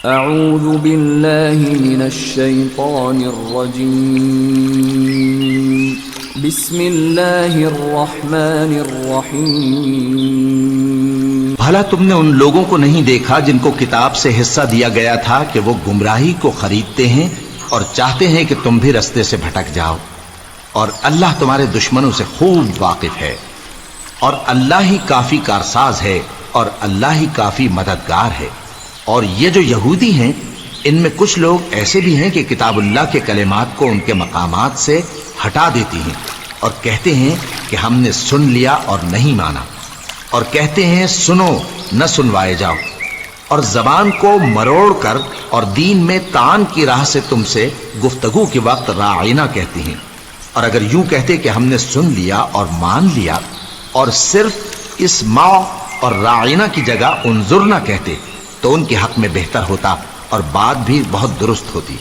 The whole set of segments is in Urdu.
اعوذ باللہ من الشیطان الرجیم بسم اللہ الرحمن الرحیم۔ بھلا تم نے ان لوگوں کو نہیں دیکھا جن کو کتاب سے حصہ دیا گیا تھا کہ وہ گمراہی کو خریدتے ہیں اور چاہتے ہیں کہ تم بھی رستے سے بھٹک جاؤ، اور اللہ تمہارے دشمنوں سے خوب واقف ہے، اور اللہ ہی کافی کارساز ہے، اور اللہ ہی کافی مددگار ہے۔ اور یہ جو یہودی ہیں، ان میں کچھ لوگ ایسے بھی ہیں کہ کتاب اللہ کے کلمات کو ان کے مقامات سے ہٹا دیتی ہیں اور کہتے ہیں کہ ہم نے سن لیا اور نہیں مانا، اور کہتے ہیں سنو نہ سنوائے جاؤ، اور زبان کو مروڑ کر اور دین میں طعن کی راہ سے تم سے گفتگو کے وقت راعینہ کہتی ہیں۔ اور اگر یوں کہتے کہ ہم نے سن لیا اور مان لیا، اور صرف اسمع اور راعینہ کی جگہ انظرنا کہتے، تو ان کے حق میں بہتر ہوتا اور بات بھی بہت درست ہوتی،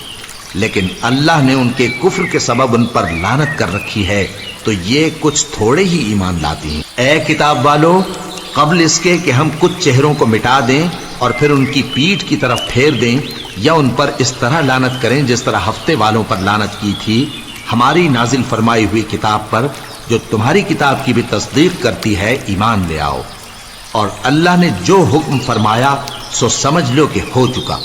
لیکن اللہ نے ان کے کفر کے سبب ان پر لعنت کر رکھی ہے، تو یہ کچھ تھوڑے ہی ایمان لاتی ہیں۔ اے کتاب والو، قبل اس کے کہ ہم کچھ چہروں کو مٹا دیں اور پھر ان کی پیٹھ کی طرف پھیر دیں یا ان پر اس طرح لعنت کریں جس طرح ہفتے والوں پر لعنت کی تھی، ہماری نازل فرمائی ہوئی کتاب پر جو تمہاری کتاب کی بھی تصدیق کرتی ہے ایمان لے آؤ، اور اللہ نے جو حکم فرمایا سو سمجھ لو کہ ہو چکا۔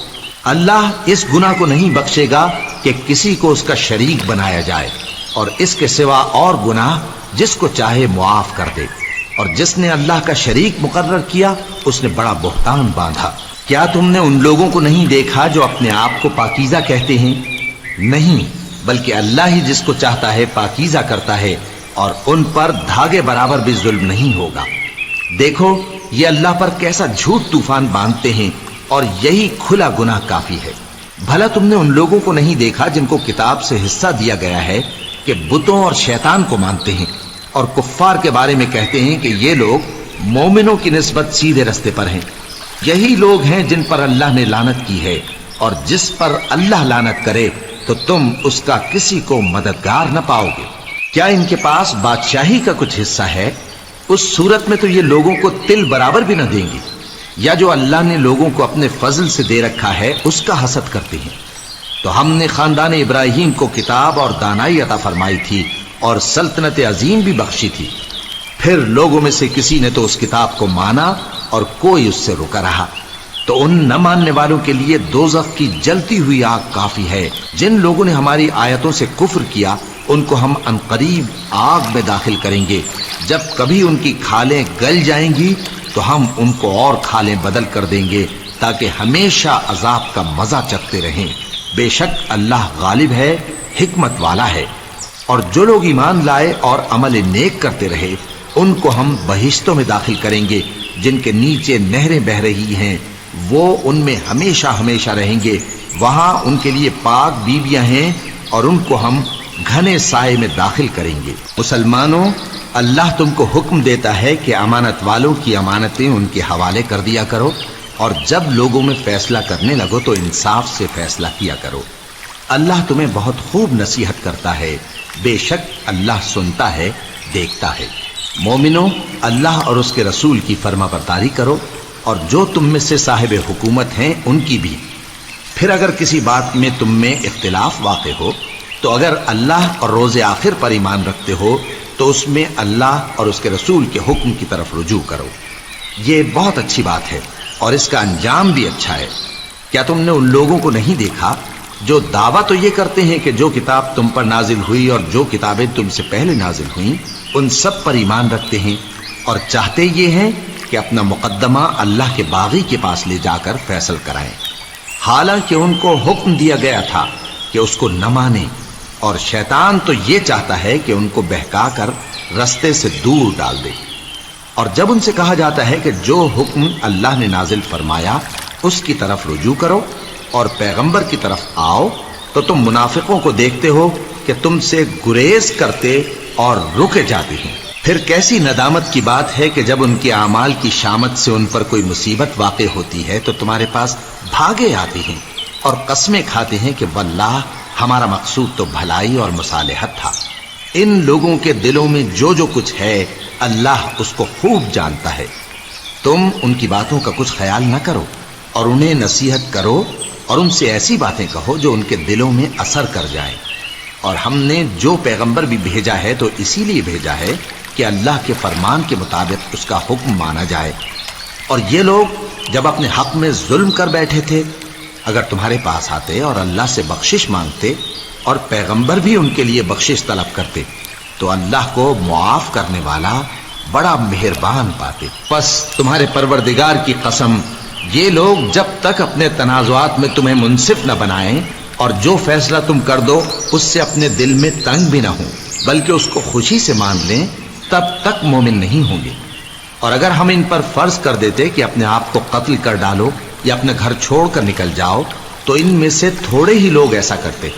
اللہ اس گناہ کو نہیں بخشے گا کہ کسی کو اس کا شریک بنایا جائے، اور اس کے سوا اور گناہ جس کو چاہے معاف کر دے، اور جس نے اللہ کا شریک مقرر کیا اس نے بڑا بہتان باندھا۔ کیا تم نے ان لوگوں کو نہیں دیکھا جو اپنے آپ کو پاکیزہ کہتے ہیں؟ نہیں، بلکہ اللہ ہی جس کو چاہتا ہے پاکیزہ کرتا ہے، اور ان پر دھاگے برابر بھی ظلم نہیں ہوگا۔ دیکھو یہ اللہ پر کیسا جھوٹ طوفان باندھتے ہیں، اور یہی کھلا گناہ کافی ہے۔ بھلا تم نے ان لوگوں کو نہیں دیکھا جن کو کتاب سے حصہ دیا گیا ہے کہ بتوں اور شیطان کو مانتے ہیں، اور کفار کے بارے میں کہتے ہیں کہ یہ لوگ مومنوں کی نسبت سیدھے رستے پر ہیں۔ یہی لوگ ہیں جن پر اللہ نے لعنت کی ہے، اور جس پر اللہ لعنت کرے تو تم اس کا کسی کو مددگار نہ پاؤ گے۔ کیا ان کے پاس بادشاہی کا کچھ حصہ ہے؟ اس صورت میں تو یہ لوگوں کو تل برابر بھی نہ دیں گے۔ یا جو اللہ نے لوگوں کو اپنے فضل سے دے رکھا ہے اس کا حسد کرتے ہیں۔ تو ہم نے خاندان ابراہیم کو کتاب اور دانائی عطا فرمائی تھی اور سلطنت عظیم بھی بخشی تھی، پھر لوگوں میں سے کسی نے تو اس کتاب کو مانا اور کوئی اس سے رکا رہا، تو ان نہ ماننے والوں کے لیے دوزخ کی جلتی ہوئی آگ کافی ہے۔ جن لوگوں نے ہماری آیتوں سے کفر کیا ان کو ہم عنقریب آگ میں داخل کریں گے، جب کبھی ان کی کھالیں گل جائیں گی تو ہم ان کو اور کھالیں بدل کر دیں گے تاکہ ہمیشہ عذاب کا مزہ چکھتے رہیں۔ بے شک اللہ غالب ہے، حکمت والا ہے۔ اور جو لوگ ایمان لائے اور عمل نیک کرتے رہے ان کو ہم بہشتوں میں داخل کریں گے جن کے نیچے نہریں بہ رہی ہیں، وہ ان میں ہمیشہ ہمیشہ رہیں گے۔ وہاں ان کے لیے پاک بیویاں ہیں اور ان کو ہم گھنے سائے میں داخل کریں گے۔ مسلمانوں، اللہ تم کو حکم دیتا ہے کہ امانت والوں کی امانتیں ان کے حوالے کر دیا کرو، اور جب لوگوں میں فیصلہ کرنے لگو تو انصاف سے فیصلہ کیا کرو۔ اللہ تمہیں بہت خوب نصیحت کرتا ہے، بے شک اللہ سنتا ہے، دیکھتا ہے۔ مومنوں، اللہ اور اس کے رسول کی فرما برداری کرو، اور جو تم میں سے صاحب حکومت ہیں ان کی بھی۔ پھر اگر کسی بات میں تم میں اختلاف واقع ہو تو اگر اللہ اور روز آخر پر ایمان رکھتے ہو تو اس میں اللہ اور اس کے رسول کے حکم کی طرف رجوع کرو۔ یہ بہت اچھی بات ہے اور اس کا انجام بھی اچھا ہے۔ کیا تم نے ان لوگوں کو نہیں دیکھا جو دعویٰ تو یہ کرتے ہیں کہ جو کتاب تم پر نازل ہوئی اور جو کتابیں تم سے پہلے نازل ہوئیں ان سب پر ایمان رکھتے ہیں، اور چاہتے یہ ہیں کہ اپنا مقدمہ اللہ کے باغی کے پاس لے جا کر فیصل کرائیں، حالانکہ ان کو حکم دیا گیا تھا کہ اس کو نہ مانیں، اور شیطان تو یہ چاہتا ہے کہ ان کو بہکا کر رستے سے دور ڈال دے۔ اور جب ان سے کہا جاتا ہے کہ جو حکم اللہ نے نازل فرمایا اس کی طرف رجوع کرو اور پیغمبر کی طرف آؤ، تو تم منافقوں کو دیکھتے ہو کہ تم سے گریز کرتے اور رکے جاتے ہیں۔ پھر کیسی ندامت کی بات ہے کہ جب ان کے اعمال کی شامت سے ان پر کوئی مصیبت واقع ہوتی ہے تو تمہارے پاس بھاگے آتے ہیں اور قسمیں کھاتے ہیں کہ واللہ ہمارا مقصود تو بھلائی اور مصالحت تھا۔ ان لوگوں کے دلوں میں جو کچھ ہے اللہ اس کو خوب جانتا ہے۔ تم ان کی باتوں کا کچھ خیال نہ کرو، اور انہیں نصیحت کرو اور ان سے ایسی باتیں کہو جو ان کے دلوں میں اثر کر جائیں۔ اور ہم نے جو پیغمبر بھی بھیجا ہے تو اسی لیے بھیجا ہے کہ اللہ کے فرمان کے مطابق اس کا حکم مانا جائے۔ اور یہ لوگ جب اپنے حق میں ظلم کر بیٹھے تھے، اگر تمہارے پاس آتے اور اللہ سے بخشش مانگتے اور پیغمبر بھی ان کے لیے بخشش طلب کرتے تو اللہ کو معاف کرنے والا بڑا مہربان پاتے۔ پس تمہارے پروردگار کی قسم، یہ لوگ جب تک اپنے تنازعات میں تمہیں منصف نہ بنائیں اور جو فیصلہ تم کر دو اس سے اپنے دل میں تنگ بھی نہ ہوں بلکہ اس کو خوشی سے مان لیں، تب تک مومن نہیں ہوں گے۔ اور اگر ہم ان پر فرض کر دیتے کہ اپنے آپ کو قتل کر ڈالو یا اپنے گھر چھوڑ کر نکل جاؤ تو ان میں سے تھوڑے ہی لوگ ایسا کرتے،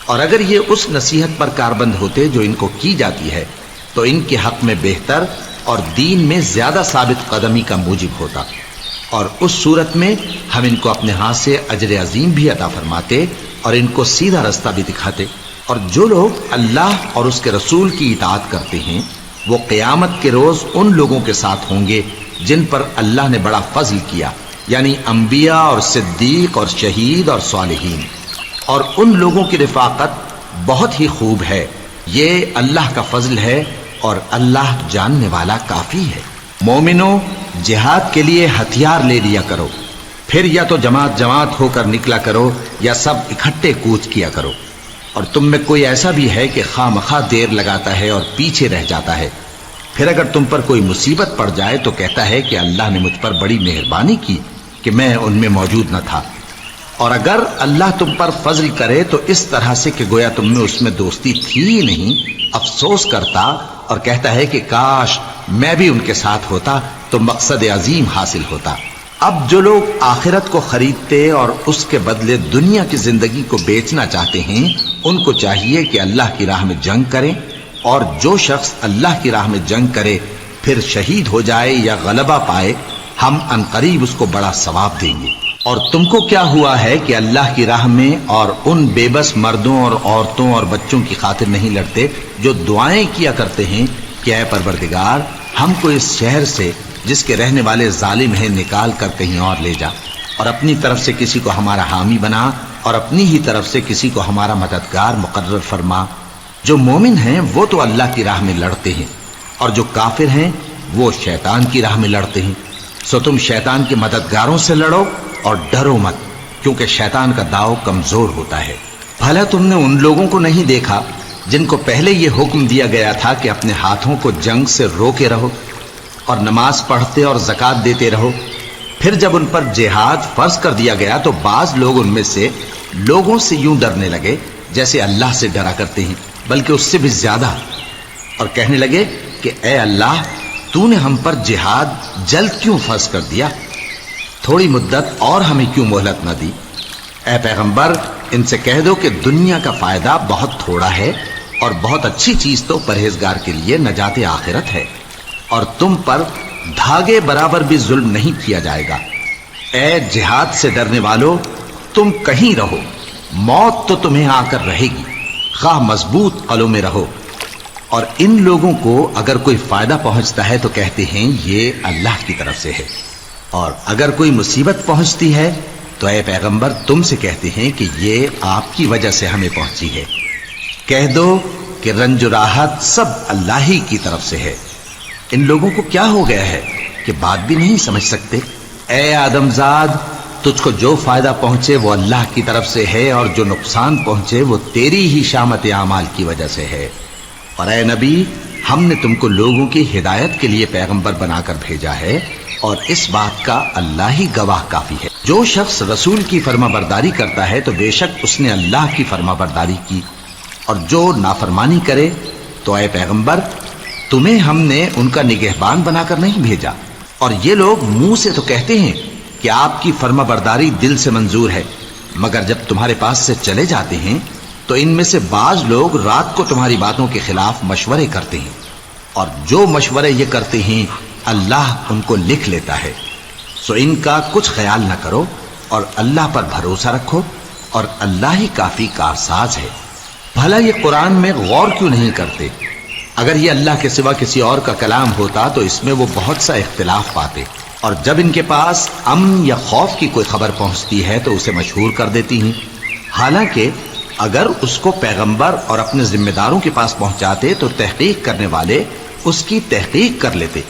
اور اگر یہ اس نصیحت پر کاربند ہوتے جو ان کو کی جاتی ہے تو ان کے حق میں بہتر اور دین میں زیادہ ثابت قدمی کا موجب ہوتا، اور اس صورت میں ہم ان کو اپنے ہاتھ سے اجر عظیم بھی عطا فرماتے اور ان کو سیدھا رستہ بھی دکھاتے۔ اور جو لوگ اللہ اور اس کے رسول کی اطاعت کرتے ہیں وہ قیامت کے روز ان لوگوں کے ساتھ ہوں گے جن پر اللہ نے بڑا فضل کیا، یعنی انبیاء اور صدیق اور شہید اور صالحین، اور ان لوگوں کی رفاقت بہت ہی خوب ہے۔ یہ اللہ کا فضل ہے اور اللہ جاننے والا کافی ہے۔ مومنوں، جہاد کے لیے ہتھیار لے لیا کرو، پھر یا تو جماعت جماعت ہو کر نکلا کرو یا سب اکٹھے کوچ کیا کرو۔ اور تم میں کوئی ایسا بھی ہے کہ خواہ مخواہ دیر لگاتا ہے اور پیچھے رہ جاتا ہے، پھر اگر تم پر کوئی مصیبت پڑ جائے تو کہتا ہے کہ اللہ نے مجھ پر بڑی مہربانی کی کہ میں ان میں موجود نہ تھا۔ اور اگر اللہ تم پر فضل کرے تو اس طرح سے کہ گویا تم میں اس میں دوستی تھی ہی نہیں، افسوس کرتا اور کہتا ہے کہ کاش میں بھی ان کے ساتھ ہوتا تو مقصد عظیم حاصل ہوتا۔ اب جو لوگ آخرت کو خریدتے اور اس کے بدلے دنیا کی زندگی کو بیچنا چاہتے ہیں ان کو چاہیے کہ اللہ کی راہ میں جنگ کریں، اور جو شخص اللہ کی راہ میں جنگ کرے پھر شہید ہو جائے یا غلبہ پائے ہم عنقریب اس کو بڑا ثواب دیں گے۔ اور تم کو کیا ہوا ہے کہ اللہ کی راہ میں اور ان بے بس مردوں اور عورتوں اور بچوں کی خاطر نہیں لڑتے جو دعائیں کیا کرتے ہیں کہ اے پروردگار ہم کو اس شہر سے جس کے رہنے والے ظالم ہیں نکال کر کہیں اور لے جا، اور اپنی طرف سے کسی کو ہمارا حامی بنا اور اپنی ہی طرف سے کسی کو ہمارا مددگار مقرر فرما۔ جو مومن ہیں وہ تو اللہ کی راہ میں لڑتے ہیں، اور جو کافر ہیں وہ شیطان کی راہ میں لڑتے ہیں، سو تم شیطان کے مددگاروں سے لڑو اور ڈرو مت، کیونکہ شیطان کا داؤ کمزور ہوتا ہے۔ بھلا تم نے ان لوگوں کو نہیں دیکھا جن کو پہلے یہ حکم دیا گیا تھا کہ اپنے ہاتھوں کو جنگ سے روکے رہو اور نماز پڑھتے اور زکوٰۃ دیتے رہو، پھر جب ان پر جہاد فرض کر دیا گیا تو بعض لوگ ان میں سے لوگوں سے یوں ڈرنے لگے جیسے اللہ سے ڈرا کرتے ہیں، بلکہ اس سے بھی زیادہ، اور کہنے لگے کہ اے اللہ تو نے ہم پر جہاد جلد کیوں فرض کر دیا، تھوڑی مدت اور ہمیں کیوں مہلت نہ دی۔ اے پیغمبر ان سے کہہ دو کہ دنیا کا فائدہ بہت تھوڑا ہے اور بہت اچھی چیز تو پرہیزگار کے لیے نجات آخرت ہے، اور تم پر دھاگے برابر بھی ظلم نہیں کیا جائے گا۔ اے جہاد سے ڈرنے والو، تم کہیں رہو، موت تو تمہیں آ کر رہے گی، خواہ مضبوط قلعوں میں رہو۔ اور ان لوگوں کو اگر کوئی فائدہ پہنچتا ہے تو کہتے ہیں یہ اللہ کی طرف سے ہے، اور اگر کوئی مصیبت پہنچتی ہے تو اے پیغمبر تم سے کہتے ہیں کہ یہ آپ کی وجہ سے ہمیں پہنچی ہے۔ کہہ دو کہ رنج و راحت سب اللہ ہی کی طرف سے ہے۔ ان لوگوں کو کیا ہو گیا ہے کہ بات بھی نہیں سمجھ سکتے؟ اے آدم زاد، تجھ کو جو فائدہ پہنچے وہ اللہ کی طرف سے ہے، اور جو نقصان پہنچے وہ تیری ہی شامت اعمال کی وجہ سے ہے۔ اور اے نبی، ہم نے تم کو لوگوں کی ہدایت کے لیے پیغمبر بنا کر بھیجا ہے، اور اس بات کا اللہ ہی گواہ کافی ہے۔ جو شخص رسول کی فرما برداری کرتا ہے تو بے شک اس نے اللہ کی فرما برداری کی، اور جو نافرمانی کرے تو اے پیغمبر تمہیں ہم نے ان کا نگہبان بنا کر نہیں بھیجا۔ اور یہ لوگ منہ سے تو کہتے ہیں کہ آپ کی فرما برداری دل سے منظور ہے، مگر جب تمہارے پاس سے چلے جاتے ہیں تو ان میں سے بعض لوگ رات کو تمہاری باتوں کے خلاف مشورے کرتے ہیں، اور جو مشورے یہ کرتے ہیں اللہ ان کو لکھ لیتا ہے۔ سو ان کا کچھ خیال نہ کرو اور اللہ پر بھروسہ رکھو، اور اللہ ہی کافی کارساز ہے۔ بھلا یہ قرآن میں غور کیوں نہیں کرتے؟ اگر یہ اللہ کے سوا کسی اور کا کلام ہوتا تو اس میں وہ بہت سا اختلاف پاتے، اور جب ان کے پاس امن یا خوف کی کوئی خبر پہنچتی ہے تو اسے مشہور کر دیتی ہیں، حالانکہ اگر اس کو پیغمبر اور اپنے ذمہ داروں کے پاس پہنچاتے تو تحقیق کرنے والے اس کی تحقیق کر لیتے،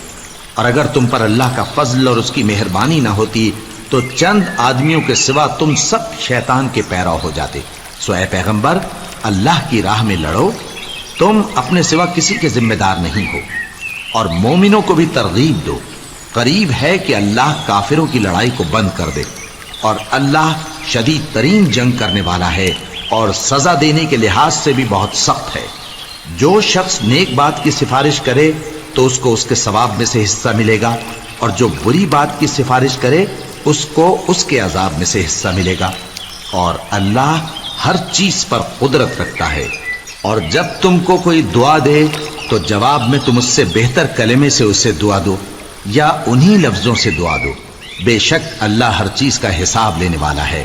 اور اگر تم پر اللہ کا فضل اور اس کی مہربانی نہ ہوتی تو چند آدمیوں کے سوا تم سب شیطان کے پیرو ہو جاتے۔ سو اے پیغمبر، اللہ کی راہ میں لڑو، تم اپنے سوا کسی کے ذمہ دار نہیں ہو، اور مومنوں کو بھی ترغیب دو، قریب ہے کہ اللہ کافروں کی لڑائی کو بند کر دے، اور اللہ شدید ترین جنگ کرنے والا ہے اور سزا دینے کے لحاظ سے بھی بہت سخت ہے۔ جو شخص نیک بات کی سفارش کرے تو اس کو اس کے ثواب میں سے حصہ ملے گا، اور جو بری بات کی سفارش کرے اس کو اس کے عذاب میں سے حصہ ملے گا، اور اللہ ہر چیز پر قدرت رکھتا ہے۔ اور جب تم کو کوئی دعا دے تو جواب میں تم اس سے بہتر کلمے سے اسے دعا دو یا انہی لفظوں سے دعا دو، بے شک اللہ ہر چیز کا حساب لینے والا ہے۔